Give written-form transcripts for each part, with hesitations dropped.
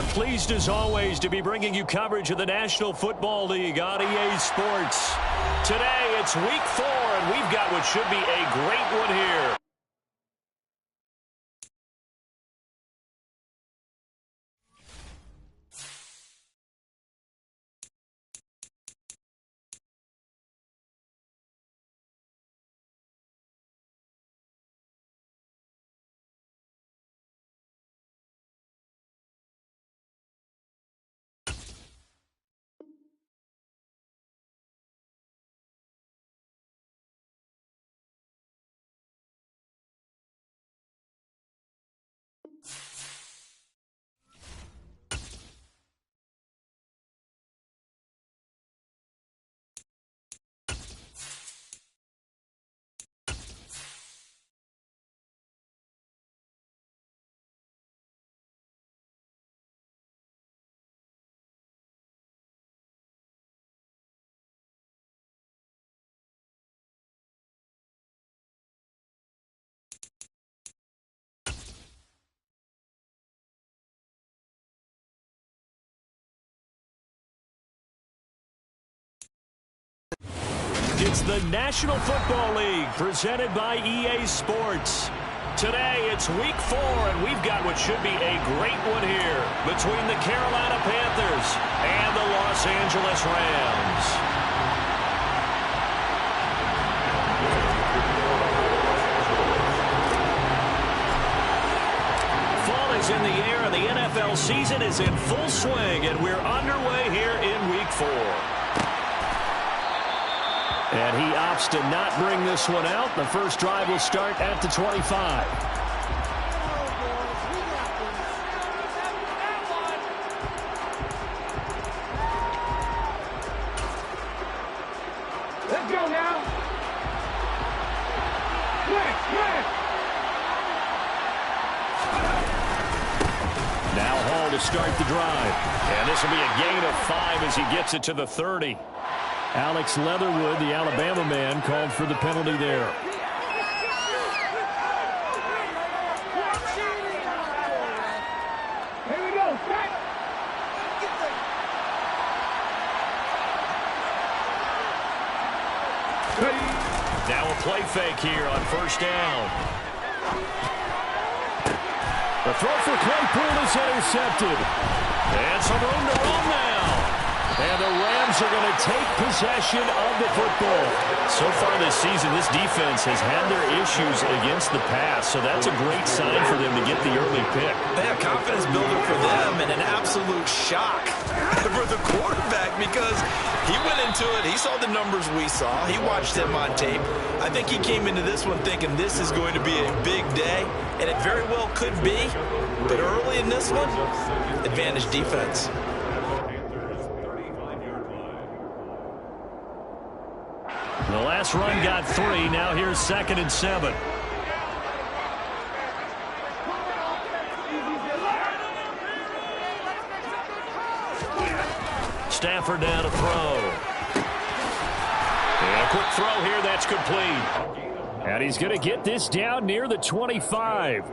are pleased as always to be bringing you coverage of the National Football League on EA Sports. Today it's week 4 and we've got what should be a great one here. It's the National Football League presented by EA Sports. Today it's week 4 and we've got what should be a great one here between the Carolina Panthers and the Los Angeles Rams. Fall is in the air and the NFL season is in full swing, and we're underway here in week 4. And he opts to not bring this one out. The first drive will start at the 25. Let's go now. Now Hall to start the drive. And this will be a gain of 5 as he gets it to the 30. Alex Leatherwood, the Alabama man, called for the penalty there. Here we go. Now a play fake here on first down. The throw for Claypool is intercepted. And some room to run now. And the Rams are going to take possession of the football. So far this season, this defense has had their issues against the pass, so that's a great sign for them to get the early pick. They have confidence builder for them and an absolute shock for the quarterback because he went into it. He saw the numbers we saw. He watched them on tape. I think he came into this one thinking this is going to be a big day, and it very well could be. But early in this one, advantage defense. The last run got 3. Now here's 2nd and 7. Stafford down to throw. And a quick throw here. That's complete. And he's going to get this down near the 25.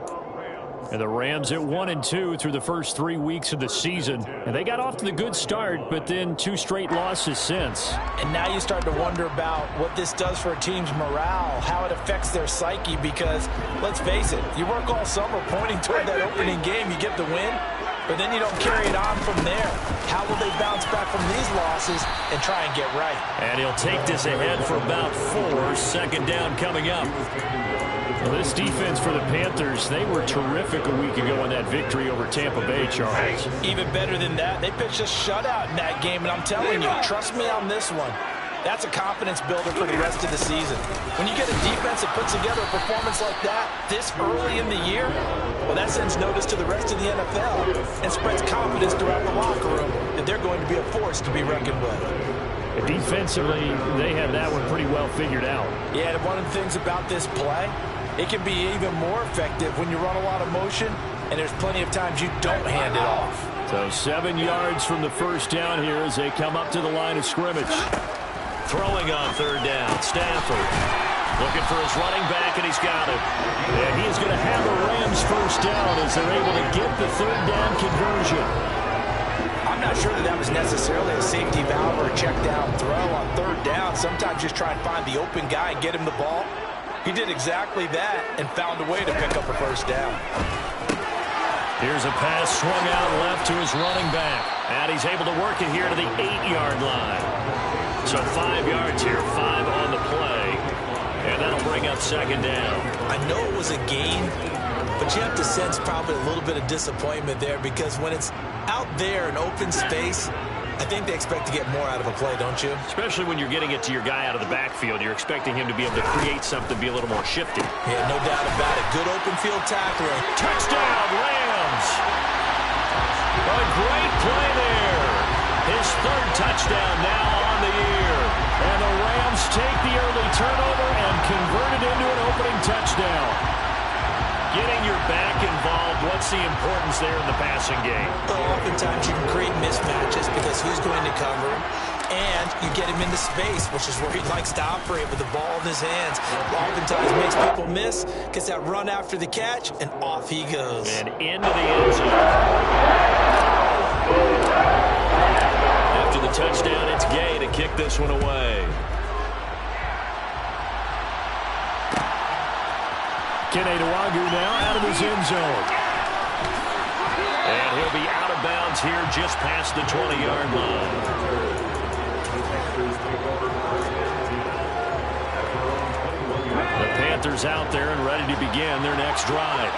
And the Rams at 1-2 through the first 3 weeks of the season. And they got off to the good start, but then 2 straight losses since. And now you start to wonder about what this does for a team's morale, how it affects their psyche, because let's face it, you work all summer pointing toward that opening game, you get the win, but then you don't carry it on from there. How will they bounce back from these losses and try and get right? And he'll take this ahead for about 4. 2nd down coming up. Well, this defense for the Panthers, they were terrific a week ago in that victory over Tampa Bay, Charles. Even better than that, they pitched a shutout in that game, and I'm telling you, trust me on this one. That's a confidence builder for the rest of the season. When you get a defense that puts together a performance like that this early in the year, well, that sends notice to the rest of the NFL and spreads confidence throughout the locker room that they're going to be a force to be reckoned with. Defensively, they have that one pretty well figured out. Yeah, and one of the things about this play, it can be even more effective when you run a lot of motion, and there's plenty of times you don't hand it off. So 7 yards from the first down here as they come up to the line of scrimmage. Throwing on 3rd down, Stafford looking for his running back, and he's got it. And he is going to have the Rams first down as they're able to get the 3rd down conversion. I'm not sure that was necessarily a safety valve or a check down throw on third down. Sometimes just try and find the open guy and get him the ball. He did exactly that and found a way to pick up a first down. Here's a pass swung out left to his running back. And he's able to work it here to the 8-yard line. So 5 yards here, 5 on the play. And that'll bring up second down. I know it was a gain, but you have to sense probably a little bit of disappointment there because when it's out there in open space, I think they expect to get more out of a play, don't you? Especially when you're getting it to your guy out of the backfield. You're expecting him to be able to create something, be a little more shifty. Yeah, no doubt about it. Good open field tackling. Touchdown, Rams! A great play there. His third touchdown now on the year. And the Rams take the early turnover and convert it into an opening touchdown. Getting your back involved, what's the importance there in the passing game? Well, oftentimes you can create mismatches because who's going to cover him, and you get him into space, which is where he likes to operate with the ball in his hands. Oftentimes makes people miss, gets that run after the catch, and off he goes. And into the end zone. After the touchdown, it's Gay to kick this one away. Kene Nwagu now out of his end zone. And he'll be out of bounds here just past the 20-yard line. The Panthers out there and ready to begin their next drive.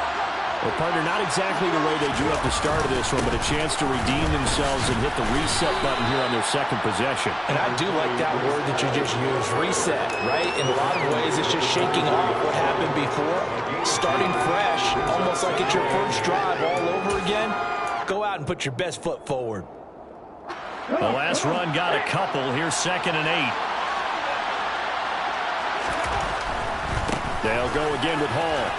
Well, partner, not exactly the way they drew up the start of this one, but a chance to redeem themselves and hit the reset button here on their second possession. And I do like that word that you just used, reset, right? In a lot of ways, it's just shaking off what happened before, starting fresh, almost like it's your first drive all over again. Go out and put your best foot forward. The last run got a couple. Here's 2nd and 8. They'll go again with Hall.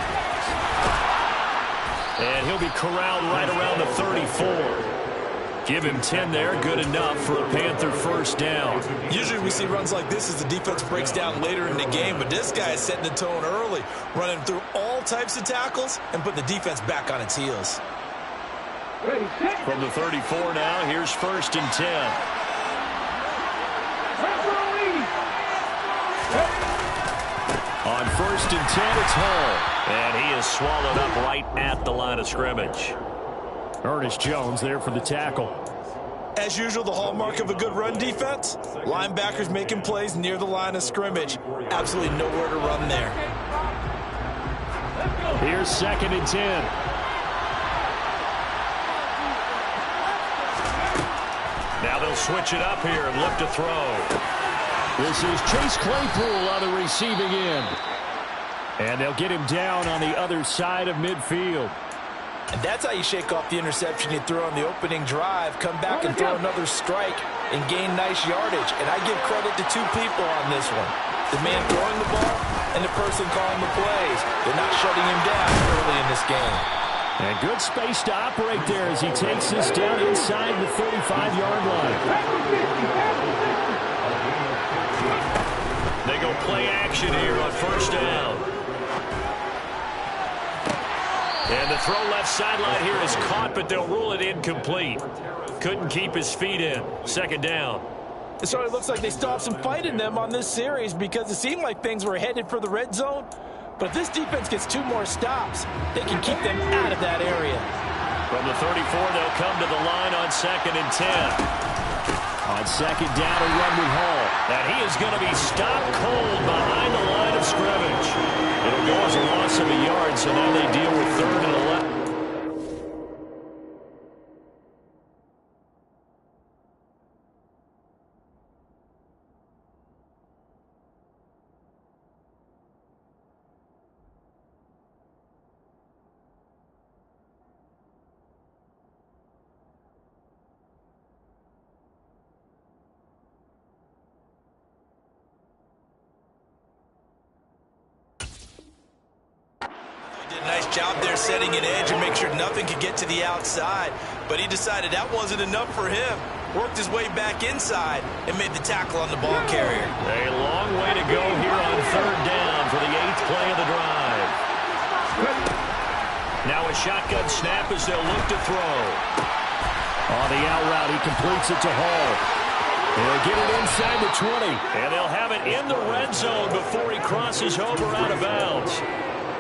And he'll be corralled right around the 34. Give him 10 there. Good enough for a Panther first down. Usually we see runs like this as the defense breaks down later in the game, but this guy is setting the tone early, running through all types of tackles and putting the defense back on its heels. From the 34 now, here's 1st and 10. On 1st and 10, it's Hall. And he is swallowed up right at the line of scrimmage. Ernest Jones there for the tackle. As usual, the hallmark of a good run defense, linebackers making plays near the line of scrimmage. Absolutely nowhere to run there. Here's 2nd and 10. Now they'll switch it up here and look to throw. This is Chase Claypool on the receiving end. And they'll get him down on the other side of midfield. And that's how you shake off the interception you threw on the opening drive, come back and throw another strike and gain nice yardage. And I give credit to two people on this one. The man throwing the ball and the person calling the plays. They're not shutting him down early in this game. And good space to operate there as he takes this down inside the 35-yard line. They go play action here on 1st down. And the throw left sideline here is caught, but they'll rule it incomplete. Couldn't keep his feet in. 2nd down. So it looks like they stopped some fight in them on this series because it seemed like things were headed for the red zone. But if this defense gets 2 more stops, they can keep them out of that area. From the 34, they'll come to the line on 2nd and 10. On 2nd down, a run with Hall. And he is going to be stopped cold behind the line of scrimmage. It'll go as a loss of a yard, so now they deal with 3rd and 11. Nice job there setting an edge and make sure nothing could get to the outside. But he decided that wasn't enough for him. Worked his way back inside and made the tackle on the ball carrier. A long way to go here on 3rd down for the 8th play of the drive. Now a shotgun snap as they'll look to throw. On the out route, he completes it to Hall. He'll get it inside the 20. And they'll have it in the red zone before he crosses over out of bounds.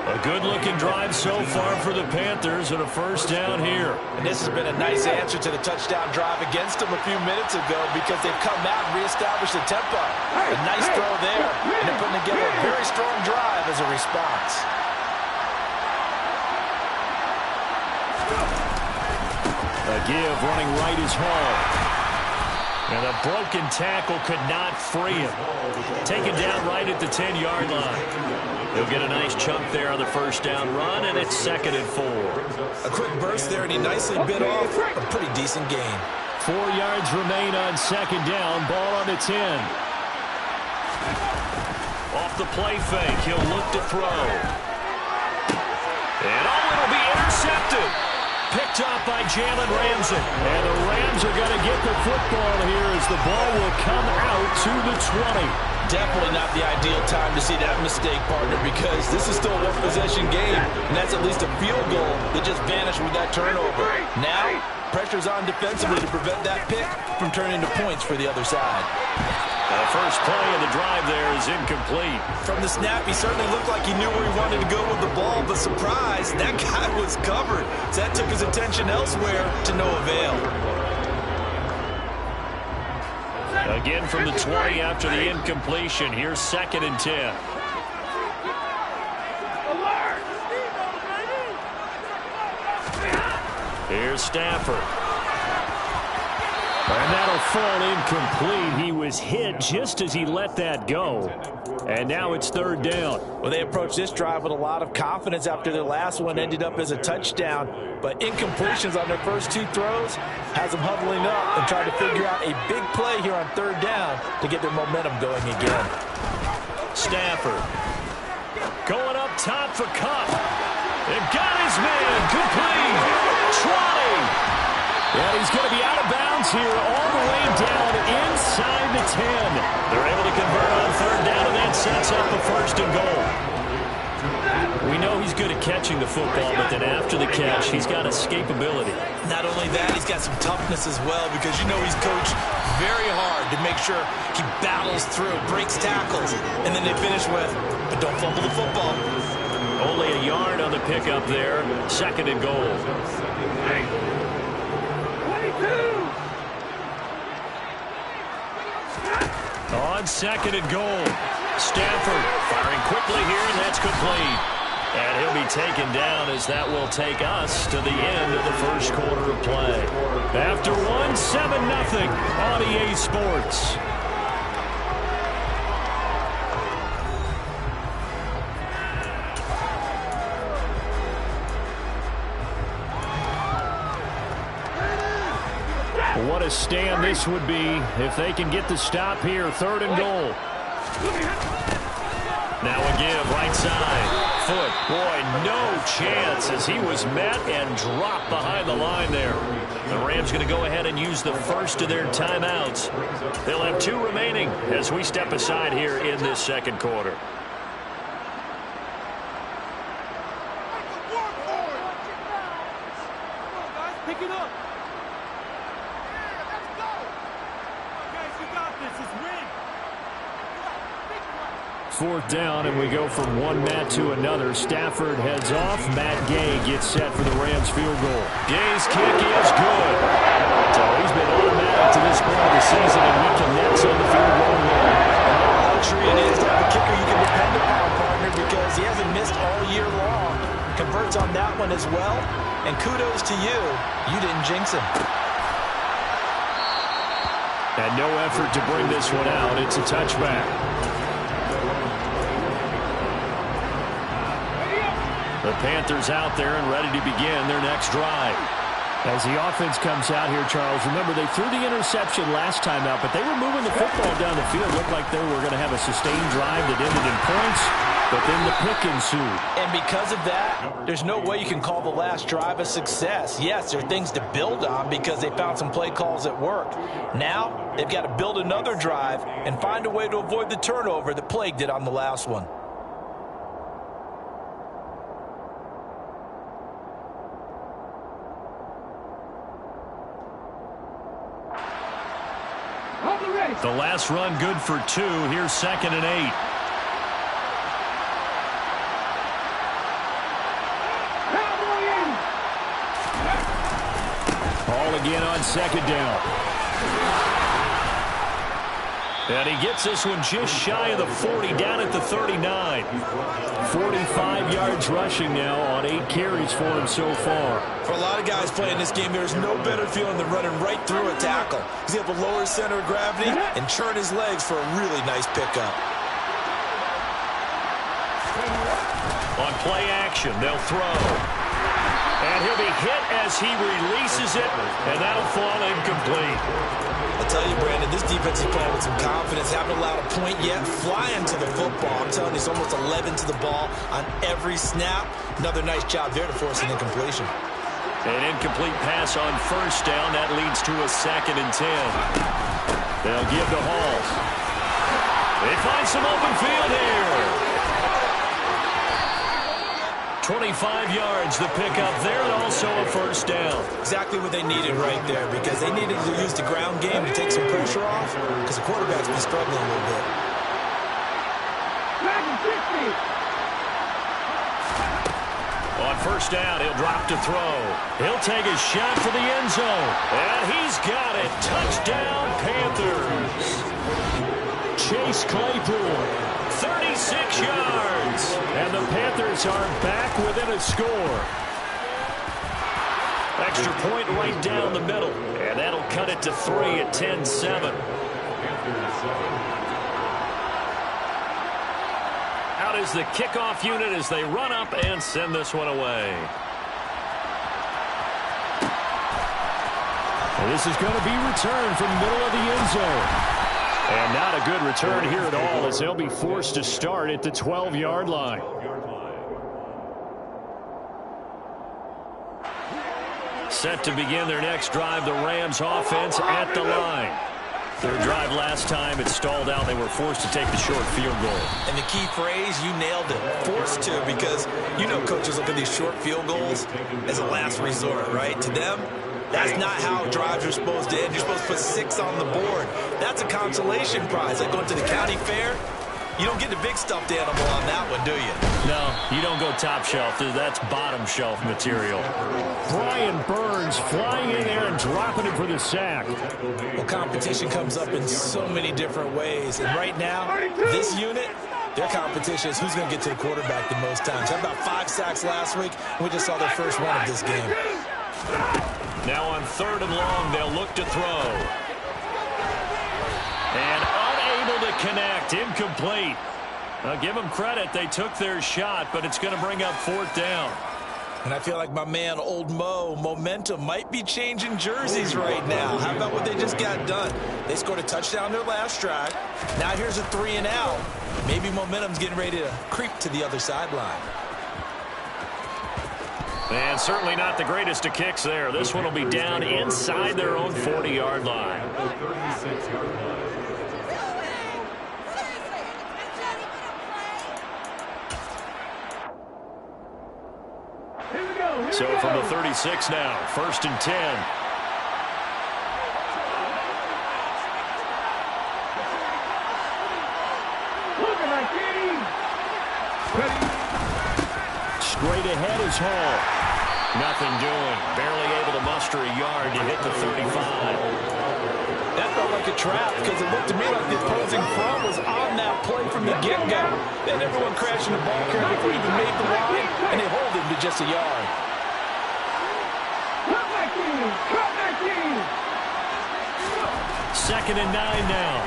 A good-looking drive so far for the Panthers and a first down here. And this has been a nice answer to the touchdown drive against them a few minutes ago because they've come out and reestablished the tempo. A nice throw there, and they're putting together a very strong drive as a response. A give running right is Hall. And a broken tackle could not free him. Taken down right at the 10-yard line. He'll get a nice chunk there on the first down run, and it's 2nd and 4. A quick burst there, and he nicely bit off a pretty decent gain. 4 yards remain on 2nd down. Ball on the 10. Off the play fake, he'll look to throw. And it'll be intercepted. Picked off by Jalen Ramsey. And the Rams are going to get the football here as the ball will come out to the 20. Definitely not the ideal time to see that mistake, partner, because this is still a one-possession game, and that's at least a field goal that just vanished with that turnover. Now, pressure's on defensively to prevent that pick from turning into points for the other side. The first play of the drive there is incomplete. From the snap, he certainly looked like he knew where he wanted to go with the ball, but surprise, that guy was covered. So that took his attention elsewhere to no avail. Again from the 20 after the incompletion. Here's 2nd and 10. Here's Stafford. And that'll fall incomplete. He was hit just as he let that go. And now it's 3rd down. Well, they approached this drive with a lot of confidence after their last one ended up as a touchdown. But incompletions on their first 2 throws has them huddling up and trying to figure out a big play here on 3rd down to get their momentum going again. Stafford going up top for Cup. They've got his man complete. 20. And he's going to be out of bounds here all the way down inside the 10. They're able to convert on 3rd down, and that sets up a 1st and goal. We know he's good at catching the football, but then after the catch, he's got escapability. Not only that, he's got some toughness as well because you know he's coached very hard to make sure he battles through, breaks tackles, and then they finish with, but don't fumble the football. Only a yard on the pickup there. 2nd and goal. On 2nd and goal. Stafford firing quickly here, and that's complete. And he'll be taken down as that will take us to the end of the first quarter of play. After 7-0 on EA Sports. What a stand this would be if they can get the stop here. 3rd and goal. Now a give, right side. Foot. Boy, no chance as he was met and dropped behind the line there. The Rams going to go ahead and use the first of their timeouts. They'll have 2 remaining as we step aside here in this 2nd quarter. Pick it up. 4th down, and we go from one Matt to another. Stafford heads off. Matt Gay gets set for the Rams field goal. Gay's kick is good. So he's been automatic to this point of the season, and he connects on the field goal line. Luxury it is to have a kicker you can depend upon, partner, because he hasn't missed all year long. Converts on that one as well, and kudos to you. You didn't jinx him. And no effort to bring this one out. It's a touchback. The Panthers out there and ready to begin their next drive. As the offense comes out here, Charles, remember they threw the interception last time out, but they were moving the football down the field. Looked like they were going to have a sustained drive that ended in points, but then the pick ensued. And because of that, there's no way you can call the last drive a success. Yes, there are things to build on because they found some play calls that worked. Now, they've got to build another drive and find a way to avoid the turnover that plagued it on the last one. The last run good for 2. Here's 2nd and 8. Ball again on 2nd down. And he gets this one just shy of the 40, down at the 39. 45 yards rushing now on 8 carries for him so far. For a lot of guys playing this game, there's no better feeling than running right through a tackle. He's able to lower his center of gravity and churn his legs for a really nice pickup. On play action, they'll throw. And he'll be hit as he releases it, and that'll fall incomplete. I'll tell you, Brandon, this defense is playing with some confidence. Haven't allowed a point yet. Flying to the football. I'm telling you, it's almost 11 to the ball on every snap. Another nice job there to force an incompletion. An incomplete pass on 1st down. That leads to a 2nd and 10. They'll give to Hall. They find some open field here. 25 yards the pickup there, and also a 1st down. Exactly what they needed right there, because they needed to use the ground game to take some pressure off, because the quarterback's been struggling a little bit. On 1st down, he'll drop to throw. He'll take a shot for the end zone, and he's got it. Touchdown, Panthers. Chase Claypool. 36 yards, and the Panthers are back within a score. Extra point right down the middle, and that'll cut it to 3 at 10-7. Out is the kickoff unit as they run up and send this one away. And this is going to be returned from the middle of the end zone. And not a good return here at all, as they'll be forced to start at the 12-yard line. Set to begin their next drive, the Rams offense at the line. Their drive last time, it stalled out. They were forced to take the short field goal. And the key phrase, you nailed it. Forced to, because you know coaches look at these short field goals as a last resort, right? To them, that's not how drives are supposed to end. You're supposed to put 6 on the board. That's a consolation prize. Like going to the county fair, you don't get the big stuffed animal on that one, do you? No, you don't go top shelf. That's bottom shelf material. Brian Burns flying in there and dropping it for the sack. Well, competition comes up in so many different ways. And right now, this unit, their competition is who's going to get to the quarterback the most times. Had about 5 sacks last week, and we just saw their first one of this game. Now on 3rd and long, they'll look to throw. And unable to connect, incomplete. Now give them credit, they took their shot, but it's going to bring up 4th down. And I feel like my man, Old Mo, momentum might be changing jerseys right now. How about what they just got done? They scored a touchdown their last drive. Now here's a 3 and out. Maybe momentum's getting ready to creep to the other sideline. And certainly not the greatest of kicks there. This one will be down inside their own 40-yard line. So from the 36 now, 1st and 10. Straight ahead is Hall. Nothing doing. Barely able to muster a yard to hit the 35. That felt like a trap, because it looked to me like the opposing front was on that play from the get-go. They had everyone crashing the ball carrier before he even made the line, and they hold him to just a yard. Cut back in! Cut back in! 2nd and 9 now.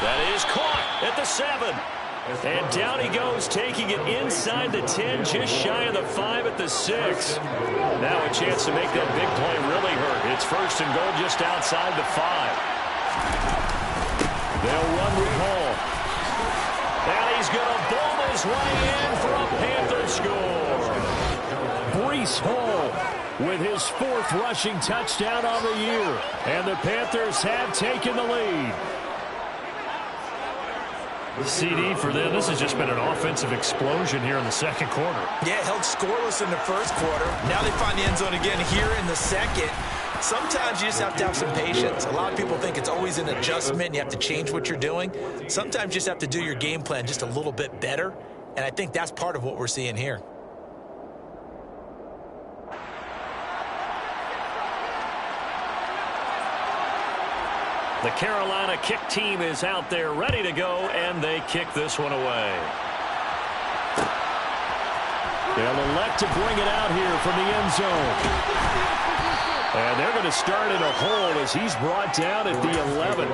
That is caught at the 7. And down he goes, taking it inside the 10, just shy of the 5 at the 6. Now a chance to make that big play really hurt. It's 1st and goal just outside the 5. They'll run with Hall. And he's going to bomb his way in for a Panther score. Breece Hall with his 4th rushing touchdown on the year. And the Panthers have taken the lead. CD for them. This has just been an offensive explosion here in the 2nd quarter. Yeah, held scoreless in the 1st quarter. Now they find the end zone again here in the 2nd. Sometimes you just have to have some patience. A lot of people think it's always an adjustment. You have to change what you're doing. Sometimes you just have to do your game plan just a little bit better, and I think that's part of what we're seeing here. The Carolina kick team is out there ready to go, and they kick this one away. They'll elect to bring it out here from the end zone. And they're going to start in a hole as he's brought down at the 11.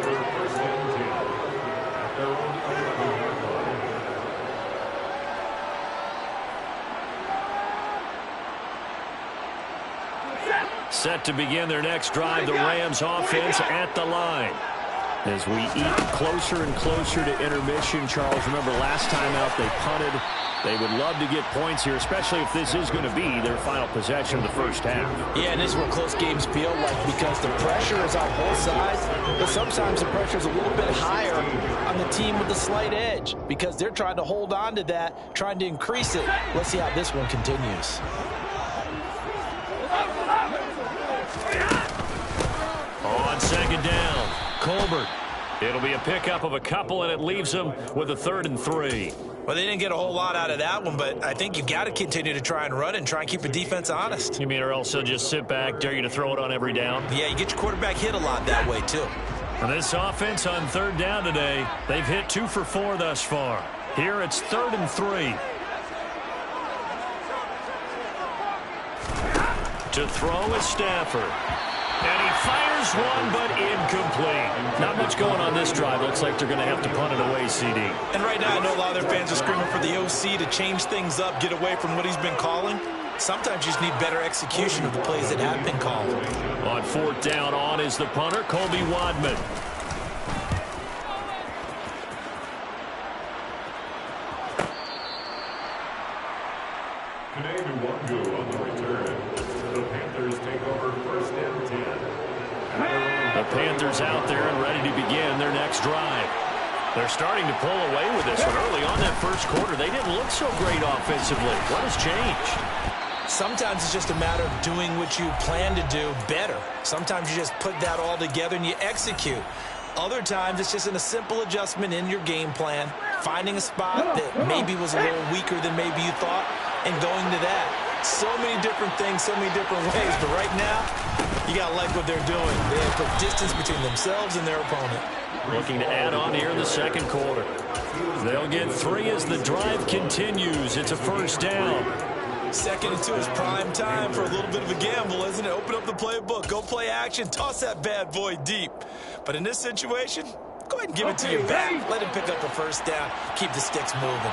Set to begin their next drive, the Rams offense at the line. As we eat closer and closer to intermission, Charles, remember last time out they punted. They would love to get points here, especially if this is going to be their final possession of the first half. Yeah, and this is what close games feel like because the pressure is on both sides, but sometimes the pressure is a little bit higher on the team with the slight edge because they're trying to hold on to that, trying to increase it. Let's see how this one continues. On second down, Colbert. It'll be a pickup of a couple, and it leaves them with a 3rd and 3. Well, they didn't get a whole lot out of that one, but I think you've got to continue to try and run and try and keep the defense honest. You mean or else they'll just sit back, dare you to throw it on every down? Yeah, you get your quarterback hit a lot that way, too. And this offense on 3rd down today, they've hit 2 for 4 thus far. Here it's 3rd and 3. To throw is Stafford. And he fires one, but incomplete. Not much going on this drive. Looks like they're going to have to punt it away, CD. And right now, I know a lot of their fans are screaming for the OC to change things up, get away from what he's been calling. Sometimes you just need better execution of the plays that have been called. On 4th down, on is the punter, Colby Wadman. on the return. The Panthers take over 1st and 10. The Panthers out there and ready to begin their next drive. They're starting to pull away with this one. Early on that first quarter, they didn't look so great offensively. What has changed? Sometimes it's just a matter of doing what you plan to do better. Sometimes you just put that all together and you execute. Other times it's just in a simple adjustment in your game plan, finding a spot that maybe was a little weaker than maybe you thought, and going to that. So many different things, so many different ways, but right now, you got to like what they're doing. They have put distance between themselves and their opponent. Looking to add on here in the second quarter. They'll get 3 as the drive continues. It's a 1st down. 2nd and 2 is prime time for a little bit of a gamble, isn't it? Open up the playbook, go play action, toss that bad boy deep. But in this situation, go ahead and give it to your back. Let him pick up a 1st down, keep the sticks moving.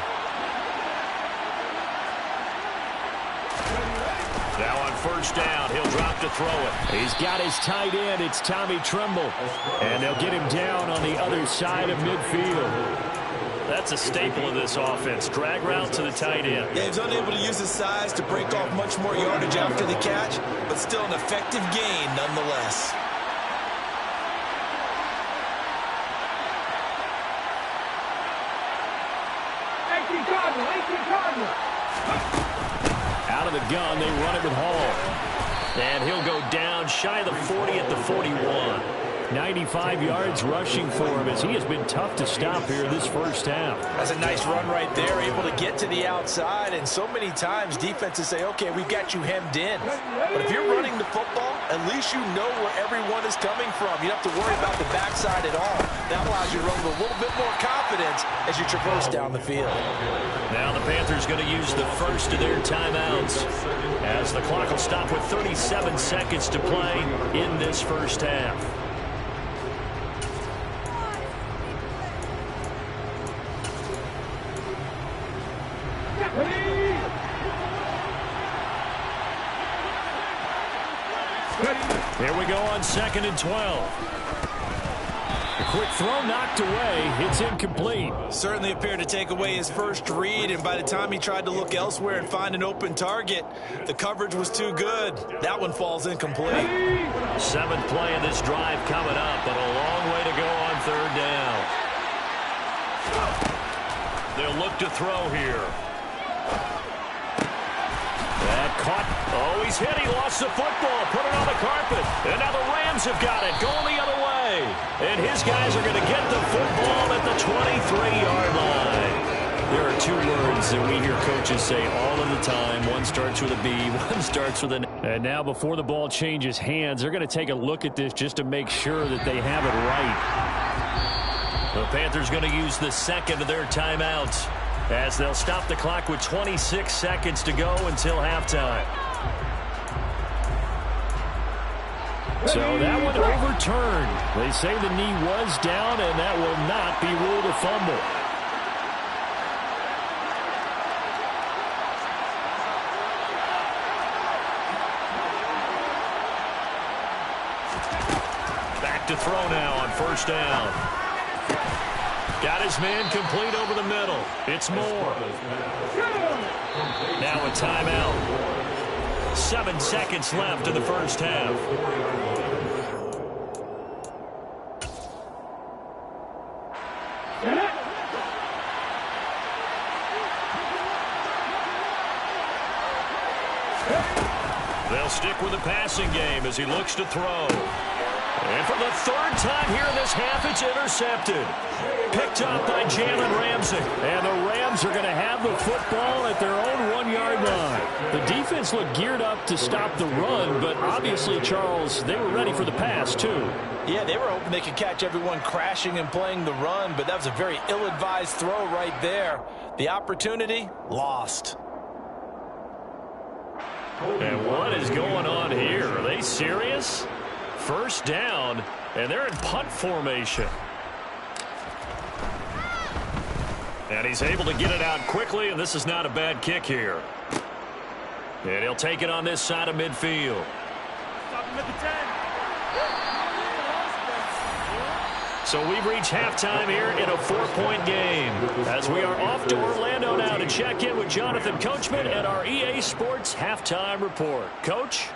Now on 1st down, he'll drop to throw it. He's got his tight end. It's Tommy Tremble. And they'll get him down on the other side of midfield. That's a staple of this offense. Drag route to the tight end. Yeah, he's unable to use his size to break off much more yardage after the catch, but still an effective gain nonetheless. Out of the gun, they run it with Hall. And he'll go down shy of the 40 at the 41. 95 yards rushing for him as he has been tough to stop here this first half. That's a nice run right there, able to get to the outside. And so many times defenses say, okay, we've got you hemmed in. But if you're running the football, at least you know where everyone is coming from. You don't have to worry about the backside at all. That allows you to run with a little bit more confidence as you traverse down the field. Now the Panthers going to use the first of their timeouts as the clock will stop with 37 seconds to play in this first half. Here we go on 2nd and 12. A quick throw knocked away. It's incomplete. Certainly appeared to take away his first read, and by the time he tried to look elsewhere and find an open target, the coverage was too good. That one falls incomplete. 7th play of this drive coming up, but a long way to go on 3rd down. They'll look to throw here. That caught Oh, he's hit. He lost the football. Put it on the carpet. And now the Rams have got it. Going the other way. And his guys are going to get the football at the 23-yard line. There are two words that we hear coaches say all of the time. One starts with a B, one starts with an A. And now before the ball changes hands, they're going to take a look at this just to make sure that they have it right. The Panthers going to use the second of their timeouts as they'll stop the clock with 26 seconds to go until halftime. So that one overturned. They say the knee was down, and that will not be ruled a fumble. Back to throw now on first down. Got his man complete over the middle. It's Moore. Now a timeout. 7 seconds left in the first half. They'll stick with the passing game as he looks to throw. And for the third time here in this half, it's intercepted. Picked up by Jalen Ramsey. And the Rams are going to have the football at their own 1-yard line. The defense looked geared up to stop the run, but obviously, Charles, they were ready for the pass, too. Yeah, they were hoping they could catch everyone crashing and playing the run, but that was a very ill-advised throw right there. The opportunity, lost. And what is going on here? Are they serious? First down, and they're in punt formation. And he's able to get it out quickly, and this is not a bad kick here. And he'll take it on this side of midfield. Stop him at the 10. So we've reached halftime here in a 4-point game as we are off to Orlando now to check in with Jonathan Coachman and our EA Sports Halftime Report. Coach?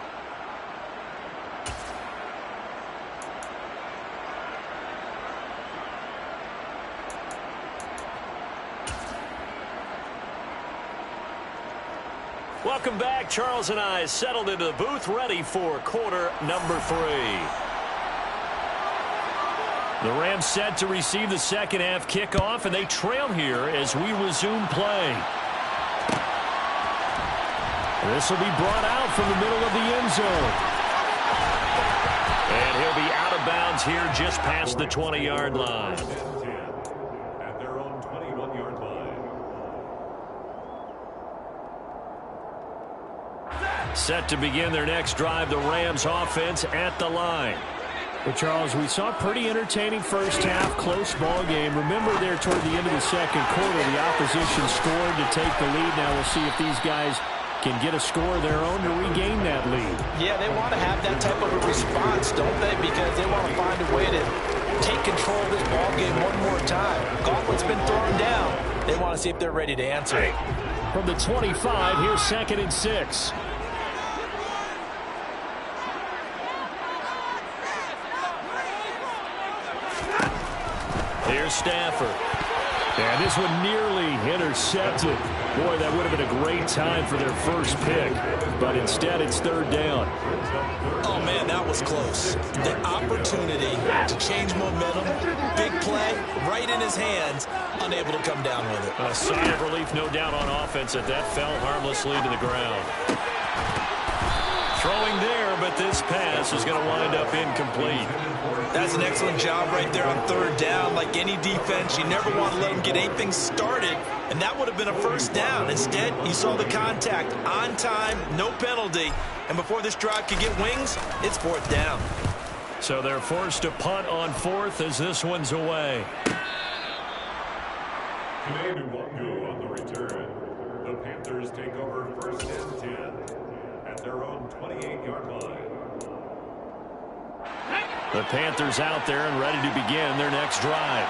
Welcome back. Charles and I settled into the booth ready for quarter number 3. The Rams set to receive the second half kickoff, and they trail here as we resume play. This will be brought out from the middle of the end zone. And he'll be out of bounds here just past the 20-yard line. At their own 21-yard line. Set to begin their next drive, the Rams offense at the line. Well, Charles, we saw a pretty entertaining first half, close ball game. Remember there toward the end of the second quarter, the opposition scored to take the lead. Now we'll see if these guys can get a score of their own to regain that lead. Yeah, they want to have that type of a response, don't they? Because they want to find a way to take control of this ball game one more time. Gauntlet's been thrown down. They want to see if they're ready to answer it. From the 25, here's 2nd and 6. Here's Stafford. And this one nearly intercepted. Boy, that would have been a great time for their first pick. But instead, it's 3rd down. Oh, man, that was close. The opportunity to change momentum, big play, right in his hands, unable to come down with it. A sigh of relief, no doubt, on offense that fell harmlessly to the ground. Throwing there, but this pass is going to wind up incomplete. That's an excellent job right there on 3rd down. Like any defense, you never want to let them get anything started, and that would have been a first down. Instead, you saw the contact on time, no penalty, and before this drive could get wings, it's 4th down. So they're forced to punt on 4th as this one's away. Commander Wango on the return. The Panthers take over 1st and 10 at their own 28-yard line. The Panthers out there and ready to begin their next drive.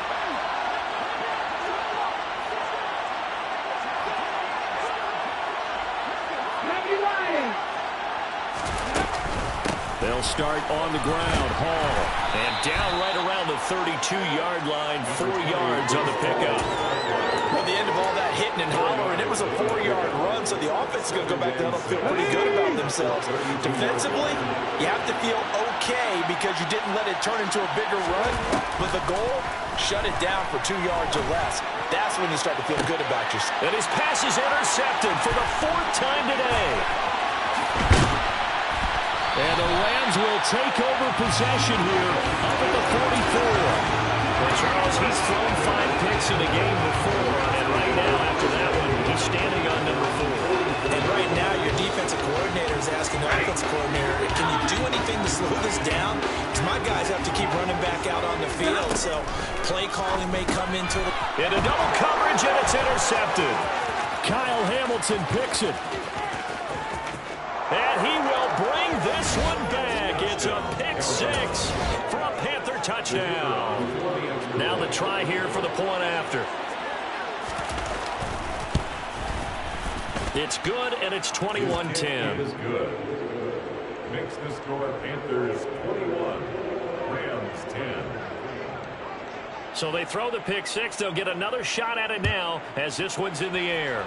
They'll start on the ground. Hall. And down right around the 32-yard line. 4 yards on the pickup. At the end of all that hitting and hollering, it was a 4-yard run, so the offense is going to go back there and feel pretty good about themselves. Defensively, you have to feel okay because you didn't let it turn into a bigger run. But the goal, shut it down for 2 yards or less. That's when you start to feel good about yourself. And his pass is intercepted for the 4th time today. And the Rams will take over possession here up at the 44. Well, Charles, he's thrown 5 picks in a game before, and right now, after that one, he's standing on number 4. And right now, your defensive coordinator is asking the offensive coordinator, can you do anything to slow this down? Because my guys have to keep running back out on the field, so play calling may come into it. Into double coverage, and it's intercepted. Kyle Hamilton picks it. And he will bring this one back. It's a pick 6 for a Panther touchdown. Now the try here for the point after. It's good, and it's 21-10. It is good. Makes the score Panthers 21, Rams 10. So they throw the pick 6. They'll get another shot at it now as this one's in the air.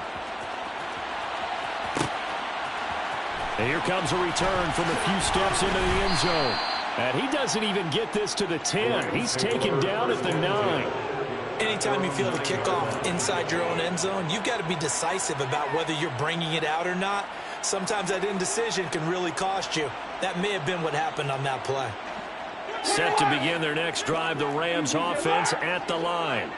And here comes a return from a few steps into the end zone. And he doesn't even get this to the 10. He's taken down at the 9. Anytime you feel the kickoff inside your own end zone, you've got to be decisive about whether you're bringing it out or not. Sometimes that indecision can really cost you. That may have been what happened on that play. Set to begin their next drive, the Rams offense at the line.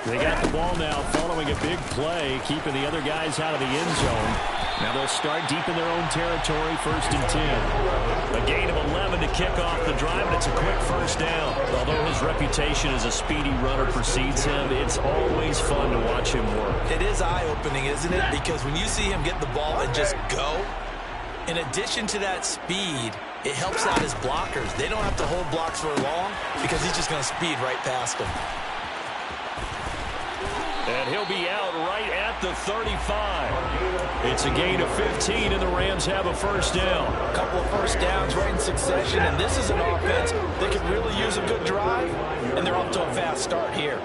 They got the ball now following a big play, keeping the other guys out of the end zone. Now they'll start deep in their own territory, 1st and 10. A gain of 11 to kick off the drive, and it's a quick first down. Although his reputation as a speedy runner precedes him, it's always fun to watch him work. It is eye-opening, isn't it? Because when you see him get the ball and just go, in addition to that speed, it helps out his blockers. They don't have to hold blocks for long because he's just going to speed right past them. And he'll be out right at the 35. It's a gain of 15, and the Rams have a first down. A couple of first downs right in succession, and this is an offense that could really use a good drive, and they're off to a fast start here.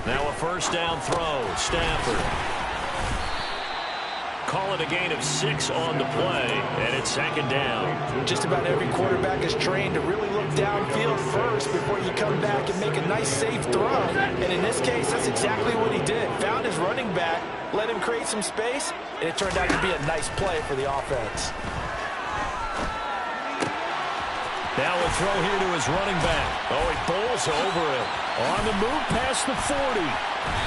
Now a first down throw. Stafford. Call it a gain of 6 on the play, and it's 2nd down. Just about every quarterback is trained to really look downfield first before you come back and make a nice, safe throw. And in this case, that's exactly what he did. Found his running back, let him create some space, and it turned out to be a nice play for the offense. Now a throw here to his running back. Oh, he bowls over him. On the move past the 40.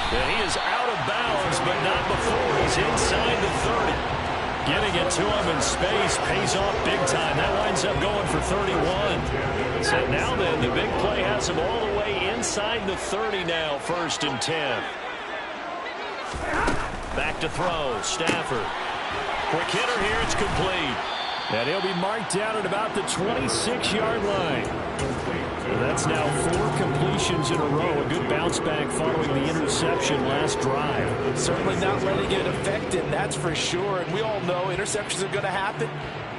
And he is out of bounds, but not before he's inside the 30. Getting it to him in space pays off big time. That winds up going for 31. So now then, the big play has him all the way inside the 30 now, 1st and 10. Back to throw, Stafford. Quick hitter here, it's complete. And he'll be marked down at about the 26-yard line. And that's now 4 completions in a row. A good bounce back following the interception last drive. Certainly not letting it affect him, that's for sure. And we all know interceptions are going to happen.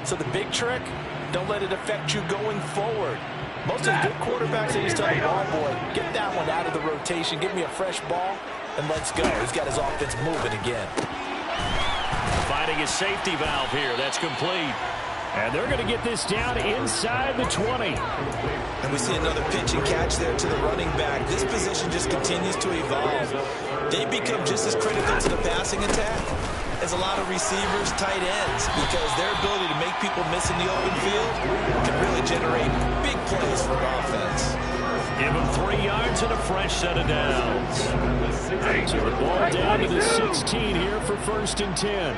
So the big trick, don't let it affect you going forward. Most of the good quarterbacks, they just tell the ball boy, get that one out of the rotation, give me a fresh ball, and let's go. He's got his offense moving again. Finding his safety valve here. That's complete. And they're going to get this down inside the 20. And we see another pitch and catch there to the running back. This position just continues to evolve. They become just as critical to the passing attack as a lot of receivers, tight ends, because their ability to make people miss in the open field can really generate big plays for offense. Give him 3 yards and a fresh set of downs. So the ball down to the 16 here for 1st and 10.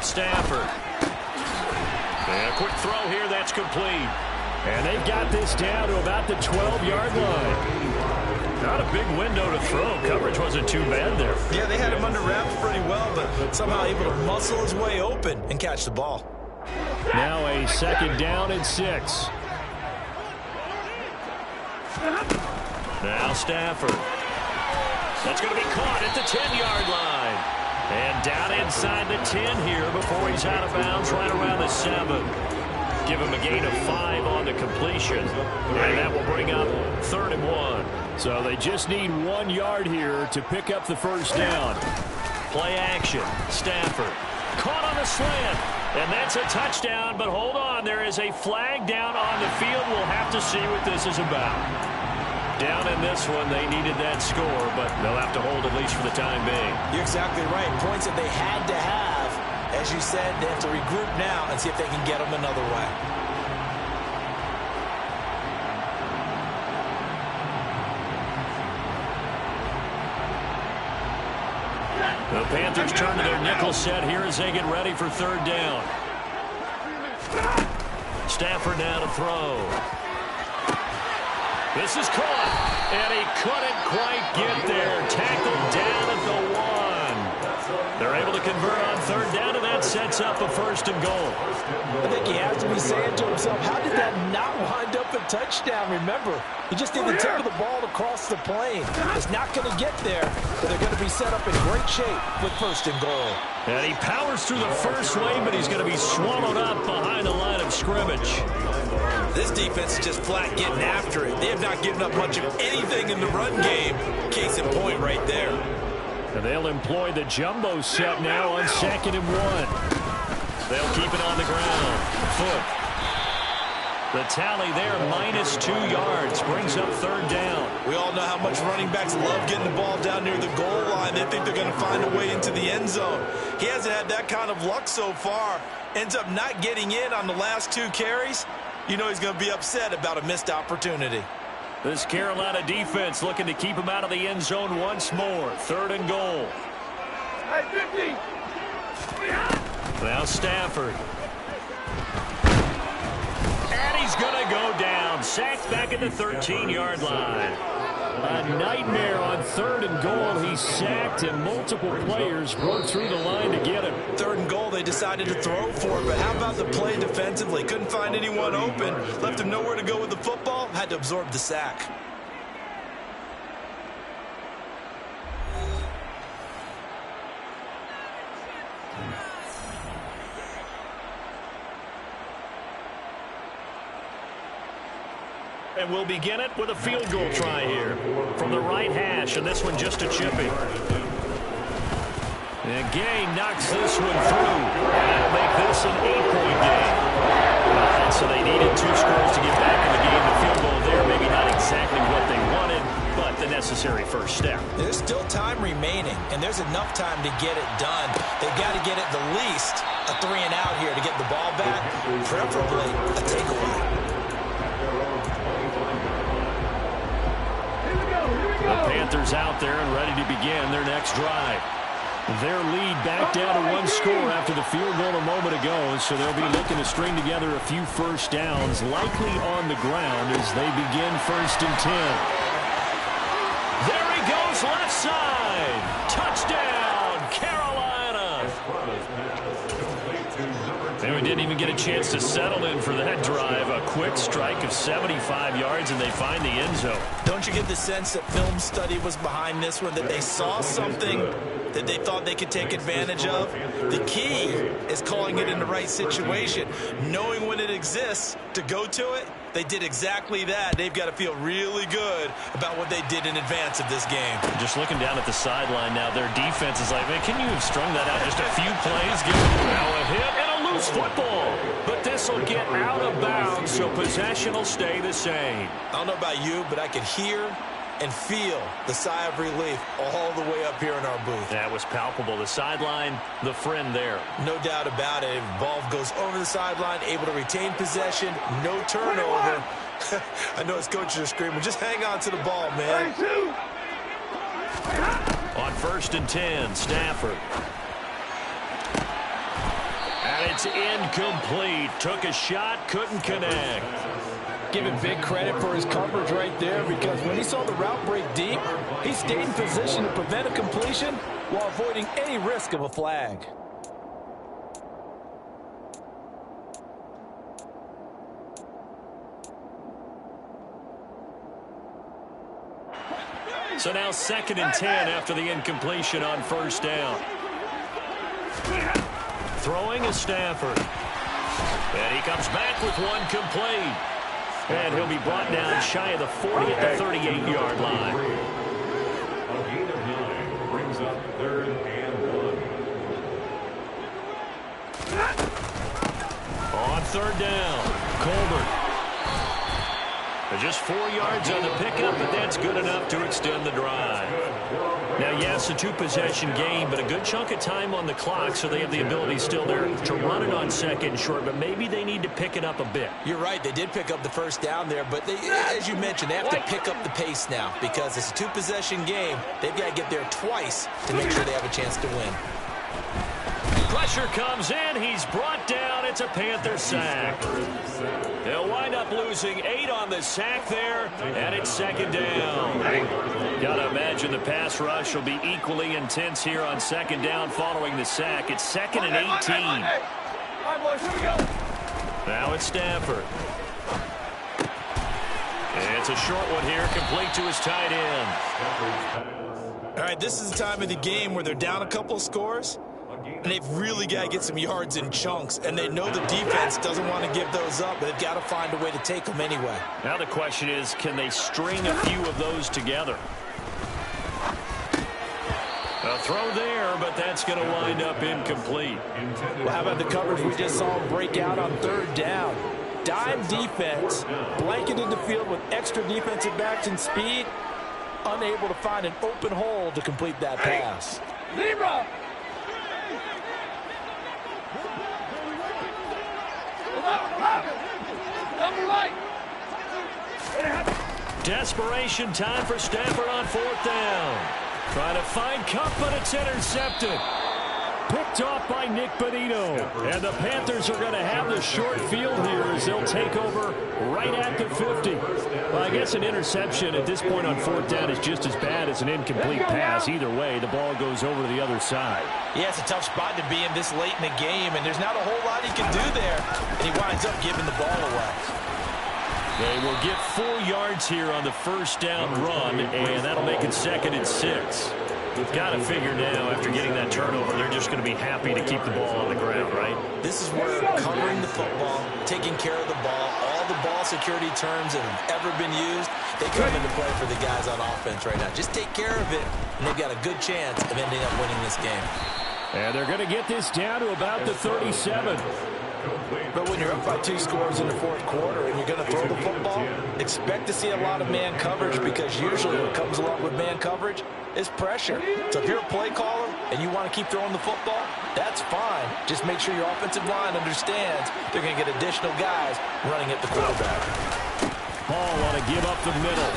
Stafford. And a quick throw here, that's complete. And they've got this down to about the 12-yard line. Not a big window to throw. Coverage wasn't too bad there. Yeah, they had him under wraps pretty well, but somehow able to muscle his way open and catch the ball. Now a 2nd down and 6. Now Stafford. That's going to be caught at the 10-yard line. And down inside the 10 here before he's out of bounds right around the 7. Give him a gain of 5 on the completion. And that will bring up 3rd and 1. So they just need 1 yard here to pick up the first down. Play action. Stafford. Caught on the slant. And that's a touchdown, but hold on. There is a flag down on the field. We'll have to see what this is about. Down in this one, they needed that score, but they'll have to hold at least for the time being. You're exactly right. Points that they had to have. As you said, they have to regroup now and see if they can get them another way. The Panthers turn to their nickel set here as they get ready for 3rd down. Stafford now to throw. This is caught, and he couldn't quite get there. Tackled down at the 1. They're able to convert on 3rd down, and that sets up a 1st and goal. I think he has to be saying to himself, how did that not wind up a touchdown? Remember, he just did the tip of the ball across the plane. It's not going to get there, but they're going to be set up in great shape with 1st and goal. And he powers through the first wave, but he's going to be swallowed up behind the line of scrimmage. This defense is just flat getting after it. They have not given up much of anything in the run game. Case in point right there. And they'll employ the jumbo set now on 2nd and 1. They'll keep it on the ground. Foot. The tally there, -2 yards, brings up 3rd down. We all know how much running backs love getting the ball down near the goal line. They think they're going to find a way into the end zone. He hasn't had that kind of luck so far. Ends up not getting in on the last 2 carries. You know he's going to be upset about a missed opportunity. This Carolina defense looking to keep him out of the end zone once more. 3rd and goal. Hey, 50. Now Stafford. And he's going to go down. Sacked back at the 13-yard line. A nightmare on 3rd and goal. He's sacked, and multiple players broke through the line to get him. 3rd and goal, they decided to throw for it, but how about the play defensively? Couldn't find anyone open. Left him nowhere to go with the football. Had to absorb the sack. And we'll begin it with a field goal try here from the right hash, and this one just a chippy. And Gay knocks this one through. That'll make this an 8-point game. And so they needed 2 scores to get back in the game. The field goal there, maybe not exactly what they wanted, but the necessary first step. There's still time remaining, and there's enough time to get it done. They've got to get at the least a 3-and-out here to get the ball back, preferably a takeaway. The Panthers out there and ready to begin their next drive. Their lead back down to 1 score after the field goal a moment ago, so they'll be looking to string together a few first downs, likely on the ground as they begin 1st and 10. There he goes, left side. Touchdown, Carolina. And we didn't even get a chance to settle in for that drive. A quick strike of 75 yards, and they find the end zone. Don't you get the sense that film study was behind this one, that they saw something that they thought they could take advantage of? The key is calling it in the right situation, knowing when it exists to go to it. They did exactly that. They've got to feel really good about what they did in advance of this game. Just looking down at the sideline now, their defense is like, man, can you have strung that out just a few plays? Now a hit and a loose football. But this will get out of bounds, so possession will stay the same. I don't know about you, but I could hear and feel the sigh of relief all the way up here in our booth. That was palpable. The sideline, the friend there. No doubt about it. Ball goes over the sideline, able to retain possession, no turnover. I know his coaches are screaming, just hang on to the ball, man. On 1st and 10, Stafford. And it's incomplete. Took a shot, couldn't connect. Give him big credit for his coverage right there, because when he saw the route break deep, he stayed in position to prevent a completion while avoiding any risk of a flag. So now 2nd and 10 after the incompletion on first down. Throwing is Stafford. And he comes back with one complete. And he'll be brought down shy of the 40 at the 38-yard line. A gain of 9 brings up 3rd and 1. On 3rd down, Colbert. Just 4 yards on the pickup, but that's good enough to extend the drive. Now, yes, a 2-possession game, but a good chunk of time on the clock, so they have the ability still there to run it on 2nd and short, but maybe they need to pick it up a bit. You're right. They did pick up the first down there, but they, as you mentioned, they have to pick up the pace now because it's a 2-possession game. They've got to get there twice to make sure they have a chance to win. Pressure comes in. He's brought down. It's a Panther sack. They'll wind up losing 8 on the sack there, and it's 2nd down. Got to imagine the pass rush will be equally intense here on 2nd down following the sack. It's 2nd and 18. All right, boys, here we go. Now it's Stafford. It's a short one here, complete to his tight end. All right, this is the time of the game where they're down a couple of scores, and they've really got to get some yards in chunks, and they know the defense doesn't want to give those up, but they've got to find a way to take them anyway. Now the question is, can they string a few of those together? A throw there, but that's going to wind up incomplete. Well, how about the coverage we just saw break out on 3rd down? Dime defense, blanketed the field with extra defensive backs and speed, unable to find an open hole to complete that pass. Zebra. Double right. Desperation time for Stafford on 4th down. Trying to find Cup, but it's intercepted. Picked off by Nick Bonito. And the Panthers are going to have the short field here as they'll take over right at the 50. Well, I guess an interception at this point on 4th down is just as bad as an incomplete pass. Either way, the ball goes over to the other side. Yeah, it's a tough spot to be in this late in the game, and there's not a whole lot he can do there. And he winds up giving the ball away. They will get 4 yards here on the first down run, and that'll make it 2nd and 6. We've got to figure now, after getting that turnover, they're just going to be happy to keep the ball on the ground, right? This is where covering the football, taking care of the ball, all the ball security terms that have ever been used, they come into play for the guys on offense right now. Just take care of it, and they've got a good chance of ending up winning this game. And they're going to get this down to about the 37. But when you're up by 2 scores in the 4th quarter and you're going to throw the football, expect to see a lot of man coverage, because usually what comes along with man coverage is pressure. So if you're a play caller and you want to keep throwing the football, that's fine. Just make sure your offensive line understands they're going to get additional guys running at the quarterback. Hall want to give up the middle.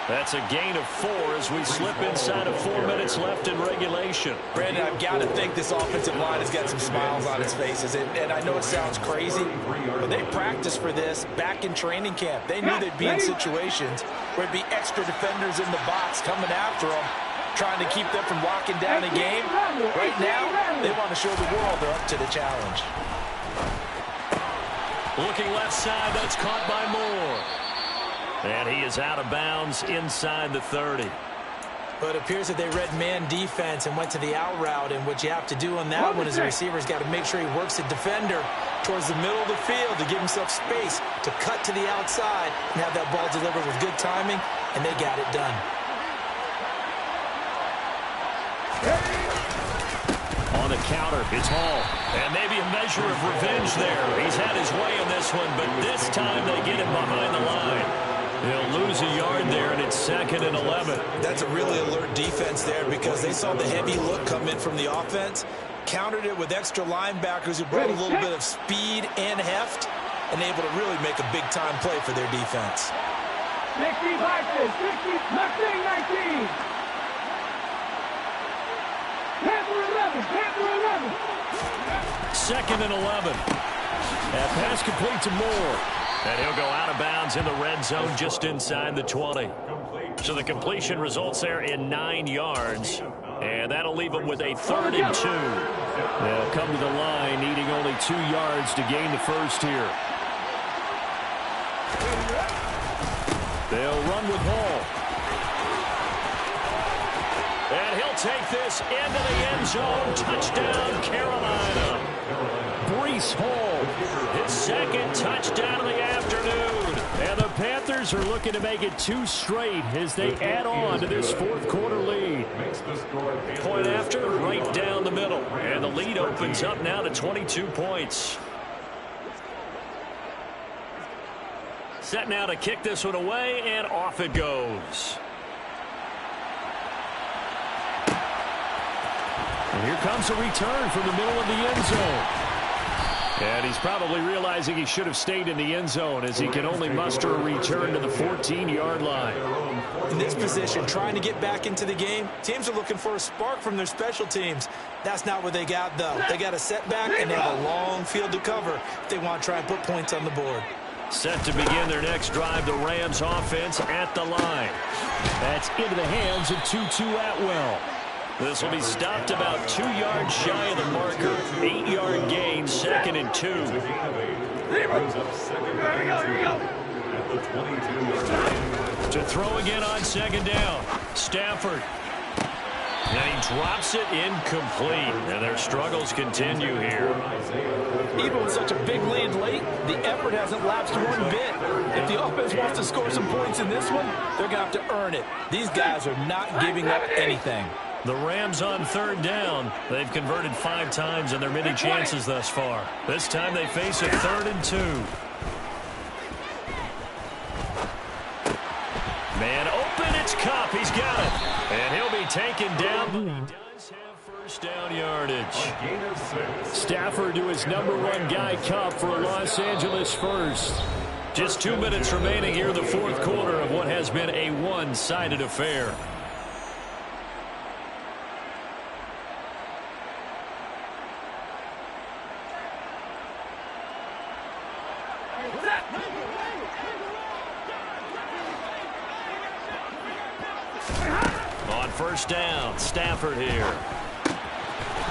That's a gain of 4 as we slip inside of 4 minutes left in regulation. Brandon, I've got to think this offensive line has got some smiles on its faces. And I know it sounds crazy, but they practiced for this back in training camp. They knew they'd be in situations where there'd be extra defenders in the box coming after them, trying to keep them from locking down a game. Right now, they want to show the world they're up to the challenge. Looking left side, that's caught by Moore. And he is out of bounds inside the 30. But it appears that they read man defense and went to the out route, and what you have to do on that one is the receiver's got to make sure he works the defender towards the middle of the field to give himself space to cut to the outside and have that ball delivered with good timing, and they got it done. On the counter, it's Hall. And maybe a measure of revenge there. He's had his way in this one, but this time they get him behind the line. He'll lose a yard there, and it's 2nd and 11. That's a really alert defense there, because they saw the heavy look come in from the offense, countered it with extra linebackers who brought a little bit of speed and heft, and able to really make a big-time play for their defense. 60 boxes, 60, 19. Panther 11, Panther 11. 2nd and 11. That pass complete to Moore. And he'll go out of bounds in the red zone just inside the 20. So the completion results there in 9 yards. And that'll leave them with a 3rd and 2. They'll come to the line needing only 2 yards to gain the first here. They'll run with Hall. he'll take this into the end zone. Touchdown, Carolina. Breece Hall, his second touchdown of the afternoon. And the Panthers are looking to make it 2 straight as they add on to this fourth quarter lead. Point after, right down the middle. And the lead opens up now to 22 points. Set now to kick this one away, and off it goes. And here comes a return from the middle of the end zone. And he's probably realizing he should have stayed in the end zone as he can only muster a return to the 14-yard line. In this position, trying to get back into the game, teams are looking for a spark from their special teams. That's not what they got, though. They got a setback, and they have a long field to cover if they want to try and put points on the board. Set to begin their next drive, the Rams offense at the line. That's into the hands of Tutu Atwell. This will be stopped about 2 yards shy of the marker. 8-yard gain, 2nd and 2. To throw again on 2nd down. Stafford. And he drops it incomplete. And their struggles continue here. Even with such a big lead late, the effort hasn't lapsed one bit. If the offense wants to score some points in this one, they're going to have to earn it. These guys are not giving up anything. The Rams on 3rd down. They've converted 5 times in their many chances thus far. This time they face a 3rd and 2. Man open, it's Kupp. He's got it. And he'll be taken down. But he does have first down yardage. Stafford to his #1 guy, Kupp, for a Los Angeles first. Just 2 minutes remaining here in the fourth quarter of what has been a one-sided affair. On 1st down, Stafford here.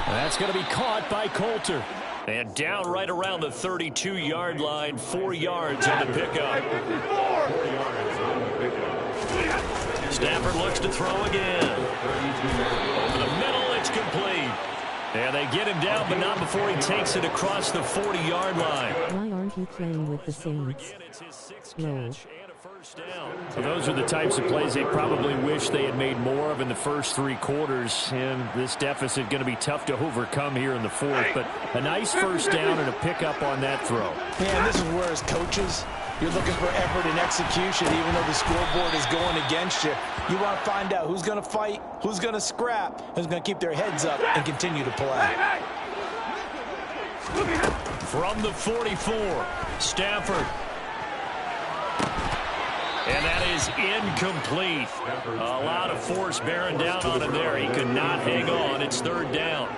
That's going to be caught by Coulter. And down right around the 32-yard line, 4 yards on the pickup. Stafford looks to throw again. Over the middle, it's complete. And they get him down, but not before he takes it across the 40-yard line. Why aren't you playing with the Saints? No. So those are the types of plays they probably wish they had made more of in the first 3 quarters. And this deficit going to be tough to overcome here in the fourth. But a nice first down and a pickup on that throw. Man, this is where as coaches, you're looking for effort and execution, even though the scoreboard is going against you. You want to find out who's going to fight, who's going to scrap, who's going to keep their heads up and continue to play. From the 44, Stafford. And that is incomplete. A lot of force bearing down on him there. He could not hang on. It's 3rd down.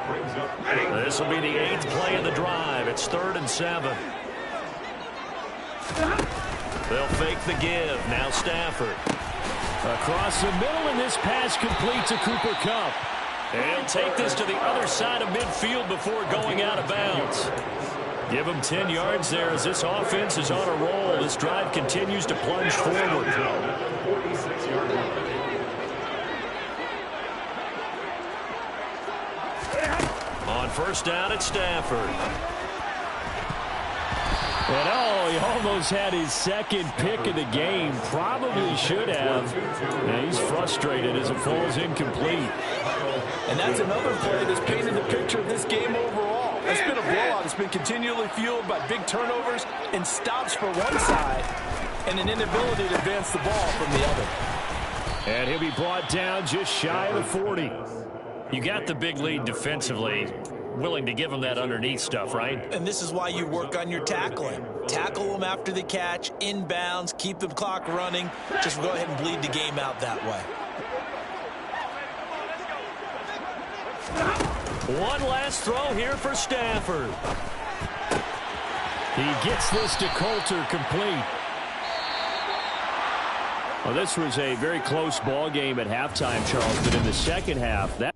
This will be the 8th play of the drive. It's 3rd and 7. They'll fake the give. Now Stafford. Across the middle, and this pass complete to Cooper Kupp. And he'll take this to the other side of midfield before going out of bounds. Give him 10 yards there as this offense is on a roll. This drive continues to plunge forward. On 1st down, it's Stafford. And oh, he almost had his 2nd pick of the game. Probably should have. And he's frustrated as it falls incomplete. And that's another play that's painted the picture of this game overall. It's been a blowout. It's been continually fueled by big turnovers and stops for one side and an inability to advance the ball from the other. And he'll be brought down just shy of the 40. You got the big lead defensively. Willing to give him that underneath stuff, right? And this is why you work on your tackling. Tackle them after the catch, inbounds, keep the clock running. Just go ahead and bleed the game out that way. One last throw here for Stafford. He gets this to Coulter complete. Well, this was a very close ball game at halftime, Charles, but in the second half, that